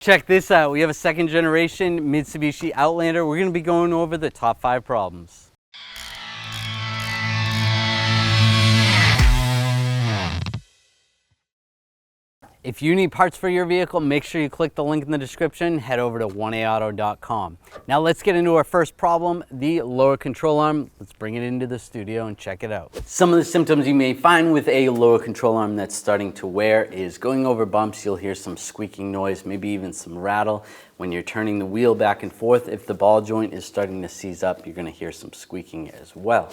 Check this out. We have a second generation Mitsubishi Outlander. We're going to be going over the top 5 problems. If you need parts for your vehicle, make sure you click the link in the description, head over to 1aauto.com. Now let's get into our first problem, the lower control arm. Let's bring it into the studio and check it out. Some of the symptoms you may find with a lower control arm that's starting to wear is going over bumps. You'll hear some squeaking noise, maybe even some rattle. When you're turning the wheel back and forth, if the ball joint is starting to seize up, you're going to hear some squeaking as well.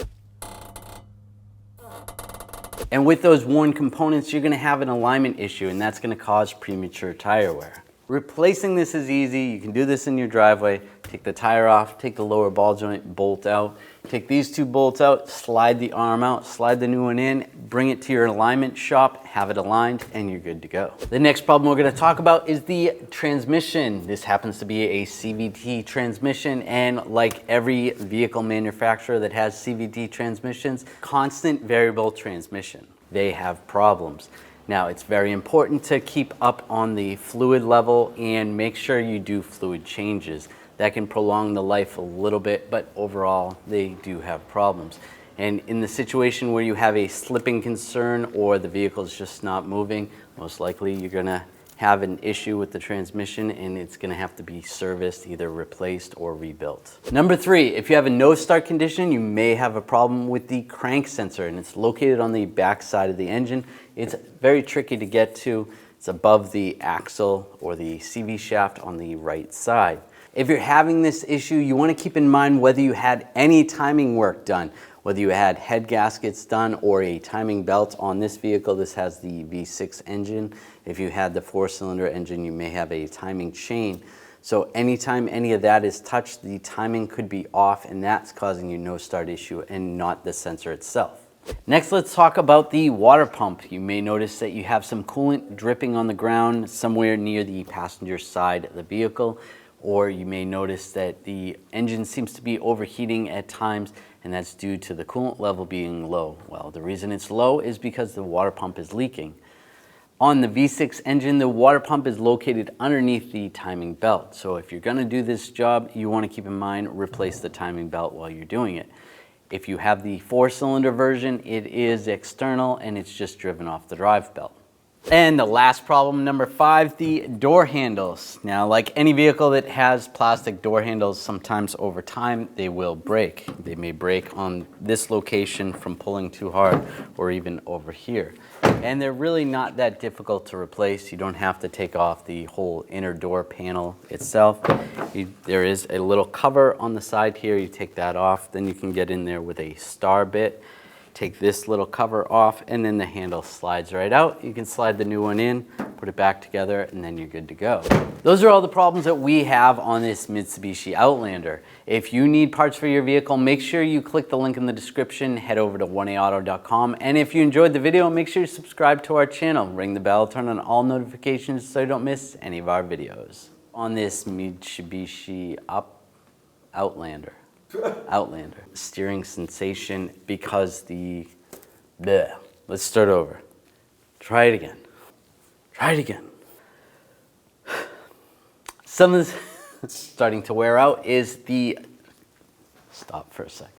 And with those worn components, you're going to have an alignment issue, and that's going to cause premature tire wear. Replacing this is easy. You can do this in your driveway. Take the tire off, take the lower ball joint bolt out, take these 2 bolts out, slide the arm out, slide the new one in, bring it to your alignment shop, have it aligned, and you're good to go. The next problem we're going to talk about is the transmission. This happens to be a CVT transmission, and like every vehicle manufacturer that has CVT transmissions, constant variable transmission. They have problems. Now, it's very important to keep up on the fluid level and make sure you do fluid changes. That can prolong the life a little bit, but overall, they do have problems. And in the situation where you have a slipping concern or the vehicle is just not moving, most likely you're gonna have an issue with the transmission and it's gonna have to be serviced, either replaced or rebuilt. Number 3, if you have a no start condition, you may have a problem with the crank sensor, and it's located on the back side of the engine. It's very tricky to get to. It's above the axle or the CV shaft on the right side. If you're having this issue, you wanna keep in mind whether you had any timing work done, whether you had head gaskets done or a timing belt on this vehicle. This has the V6 engine. If you had the 4-cylinder engine, you may have a timing chain. So anytime any of that is touched, the timing could be off, and that's causing you no start issue and not the sensor itself. Next, let's talk about the water pump. You may notice that you have some coolant dripping on the ground somewhere near the passenger side of the vehicle, or you may notice that the engine seems to be overheating at times, and that's due to the coolant level being low. Well, the reason it's low is because the water pump is leaking. On the V6 engine, the water pump is located underneath the timing belt. So if you're gonna do this job, you wanna keep in mind, replace the timing belt while you're doing it. If you have the 4-cylinder version, it is external and it's just driven off the drive belt. And the last problem, number 5, the door handles. Now, like any vehicle that has plastic door handles, sometimes over time they will break. They may break on this location from pulling too hard, or even over here. And they're really not that difficult to replace. You don't have to take off the whole inner door panel itself. There is a little cover on the side here. You take that off, then you can get in there with a star bit. Take this little cover off, and then the handle slides right out. You can slide the new one in, put it back together, and then you're good to go. Those are all the problems that we have on this Mitsubishi Outlander. If you need parts for your vehicle, make sure you click the link in the description, head over to 1aauto.com, and if you enjoyed the video, make sure you subscribe to our channel, ring the bell, turn on all notifications so you don't miss any of our videos. On this Mitsubishi Outlander. Steering sensation because the bleh. Let's start over. Try it again. Try it again. Some of this starting to wear out is the, stop for a sec.